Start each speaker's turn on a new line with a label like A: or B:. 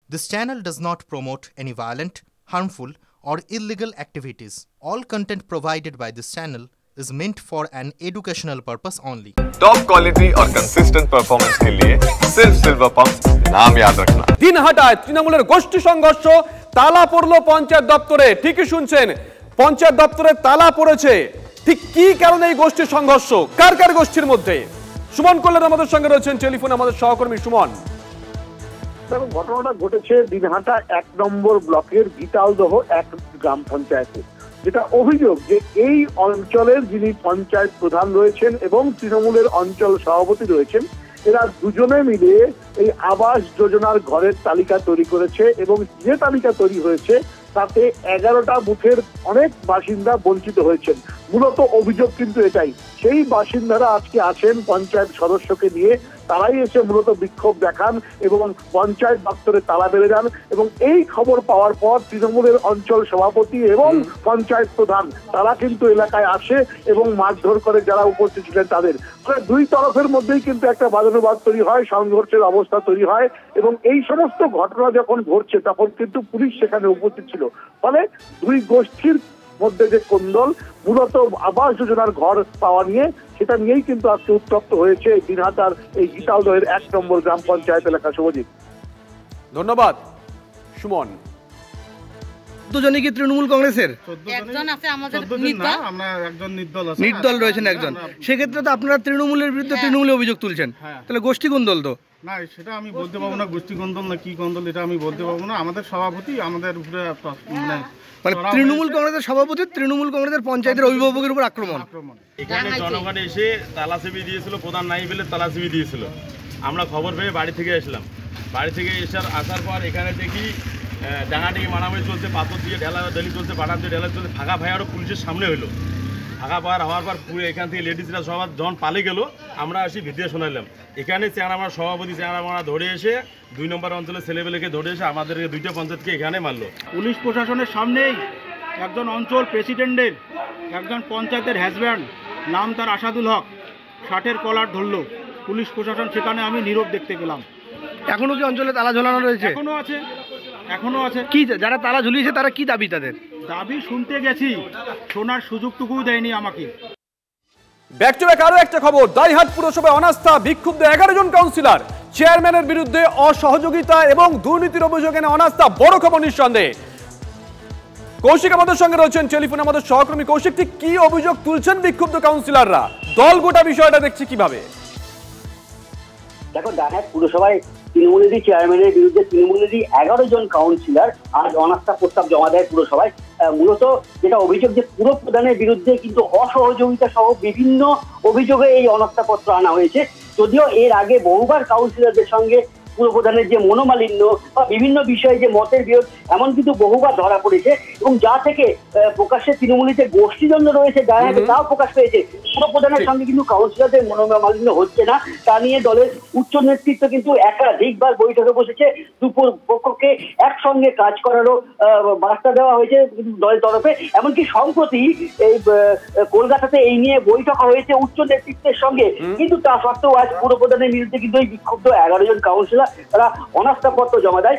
A: This channel does not promote any violent, harmful, or illegal activities. All content provided by this channel is meant for an educational purpose only.
B: Top quality और consistent performance के लिए सिर्फ silver pump नाम याद रखना।
C: দিনহাটায় তৃণমূলের গোষ্ঠী সংঘর্ষ, তালা পড়লো পঞ্চায়েত দপ্তরে। ঠিকই শুনছেন, পঞ্চায়েত দপ্তরে তালা পড়েছে। ঠিক কি কারণে এই গোষ্ঠী সংঘর্ষ, কার কার গোষ্ঠীর মধ্যে? সুমন কল্যাণ আমাদের সঙ্গে রয়েছেন টেলিফোনে, আমাদের সহকর্মী সুমন।
D: ঘটনাটা ঘটেছে দিনহাটা ১ নম্বর ব্লকের গীতালদহ ১ গ্রাম পঞ্চায়েতে। যেটা অভিযোগ যে এই অঞ্চলের যিনি পঞ্চায়েত প্রধান রয়েছেন এবং তৃণমূলের অঞ্চল সভাপতি রয়েছেন, এরা দুজনে মিলে এই আবাস যোজনার ঘরের তালিকা তৈরি করেছে এবং যে তালিকা তৈরি হয়েছে তাতে ১১টা বুথের অনেক বাসিন্দা বঞ্চিত হয়েছেন। মূলত অভিযোগ কিন্তু এটাই। সেই বাসিন্দারা আজকে আছেন পঞ্চায়েত সদস্যকে নিয়ে, তারাই এসে মূলত বিক্ষোভ দেখান এবং পঞ্চায়েত দপ্তরে তালা মেরে যান। এবং এই খবর পাওয়ার পর তৃণমূলের অঞ্চল সভাপতি এবং পঞ্চায়েত প্রধান তারা কিন্তু এলাকায় আসে এবং মারধর করে যারা উপস্থিত ছিলেন তাদের। দুই তরফের মধ্যেই কিন্তু একটা বাদানুবাদ তৈরি হয়, সংঘর্ষের অবস্থা তৈরি হয় এবং এই সমস্ত ঘটনা যখন ঘটছে তখন কিন্তু পুলিশ সেখানে উপস্থিত ছিল। ফলে দুই গোষ্ঠীর মধ্যে যে কোন্দল, মূলত আবাস যোজনার ঘর পাওয়া নিয়ে, সেটা নিয়েই কিন্তু আজকে উত্তপ্ত হয়েছে দিনহাটার এই গীতালদহের ১ নম্বর গ্রাম পঞ্চায়েত এলাকা। শুভজিৎ,
C: ধন্যবাদ সুমন।
E: দুজনই কি তৃণমূল কংগ্রেসের?
F: একজন আছে আমাদের
E: নির্দল রয়েছেন একজন। সেক্ষেত্রে তো আপনারা তৃণমূলের বিরুদ্ধে তৃণমূলে অভিযোগ তুলছেন, তাহলে গোষ্ঠী কোন্দল তো
G: না, সেটা আমি বলতে পারবো না। গোষ্ঠী কোন্দল না কি কোন্দল এটা আমি বলতে পারবো না। আমাদের সভাপতি আমাদের উপরে
E: মানে তৃণমূল কংগ্রেসের সভাপতি তৃণমূল কংগ্রেসের পঞ্চায়েতের অভিভাবকের উপর আক্রমণ।
H: এখানে জনগণ এসে তালাসিবি দিয়েছিল, প্রধান নাই বলে তালাসিবি দিয়েছিল। আমরা খবর পেয়ে বাড়ি থেকে আসলাম। বাড়ি থেকে আসার পর এখানে দেখি ডাঙাডাঙি মারামারি চলছে, পাথর দিয়ে ঢেলি চলছে, বাটার দিয়ে ঢেলা চলছে। ফাঁকা ফায়ারও পুলিশের সামনে হলো। ফাঁকা ফায়ার হওয়ার পর পুরো এখান থেকে লেডিসরা সবার যখন পালে গেল, আমরা আসি ভিডিও শোনালাম। এখানে চেয়ারম্যান সভাপতি চেয়ারম্যান ধরে এসে ২ নম্বর অঞ্চলের ছেলেবেলেকে ধরে এসে আমাদেরকে ২টা পঞ্চায়েতকে এখানে মারলো।
G: পুলিশ প্রশাসনের সামনেই একজন অঞ্চল প্রেসিডেন্টের একজন পঞ্চায়েতের হাজব্যান্ড, নাম তার আসাদুল হক, শার্টের কলার ধরলো। পুলিশ প্রশাসন সেখানে আমি নীরব দেখতে পেলাম।
E: এখনো কি অঞ্চলে তালা ঝোলানো রয়েছে?
G: এখনো আছে।
E: কি যারা তালা ঝুলিয়েছে তারা কি দাবি? তাদের
G: দাবি শুনতে গেছি, শোনার সুযোগটুকুও দেয়নি আমাকে।
C: ব্যাক টু ব্যাক আরো একটা খবর। দাইহাট পুরসভায় অনাস্থা, বিক্ষুব্ধ ১১ জন কাউন্সিলর। চেয়ারম্যানের বিরুদ্ধে অসহযোগিতা এবং দুর্নীতির অভিযোগ এনে অনাস্থা। বড় খবর নিঃসন্দেহে। কৌশিক আমাদের সঙ্গে রয়েছেন টেলিফোনে, আমাদের সহকর্মী। কৌশিক, ঠিক কি অভিযোগ তুলছেন বিক্ষুব্ধ কাউন্সিলররা? দল গোটা বিষয়টা দেখছে কিভাবে?
I: দেখো, দাইহাট পুরসভায় তৃণমূলেরই চেয়ারম্যানের বিরুদ্ধে তৃণমূলেরই ১১ জন কাউন্সিলর আজ অনাস্থা প্রস্তাব জমা দেয় পুরসভায়। মূলত যেটা অভিযোগ যে পুর প্রধানের বিরুদ্ধে কিন্তু অসহযোগিতা সহ বিভিন্ন অভিযোগে এই অনাস্থা পত্র আনা হয়েছে। যদিও এর আগে বহুবার কাউন্সিলরদের সঙ্গে পুর প্রধানের যে মনোমালিন্য বা বিভিন্ন বিষয়ে যে মতের বিরোধ, এমন কিন্তু বহুবার ধরা পড়েছে এবং যা থেকে প্রকাশ্যে তৃণমূলীতে গোষ্ঠীদ্বন্দ্ব রয়েছে দাঁড়াতে তাও প্রকাশ পেয়েছে। পুর প্রধানের সঙ্গে কিন্তু কাউন্সিলরদের মনোমালিন্য হচ্ছে না, তা নিয়ে দলের উচ্চ নেতৃত্ব কিন্তু একাধিকবার বৈঠকে বসেছে। দুপুর পক্ষকে একসঙ্গে কাজ করারও বার্তা দেওয়া হয়েছে দলের তরফে। এমনকি সম্প্রতি এই কলকাতাতে এই নিয়ে বৈঠক হয়েছে উচ্চ নেতৃত্বের সঙ্গে, কিন্তু তা সত্ত্বেও আজ পুর প্রধানের বিরুদ্ধে কিন্তু এই বিক্ষুব্ধ ১১ জন কাউন্সিলর তারা অনাস্থা পত্র জমা দেয়।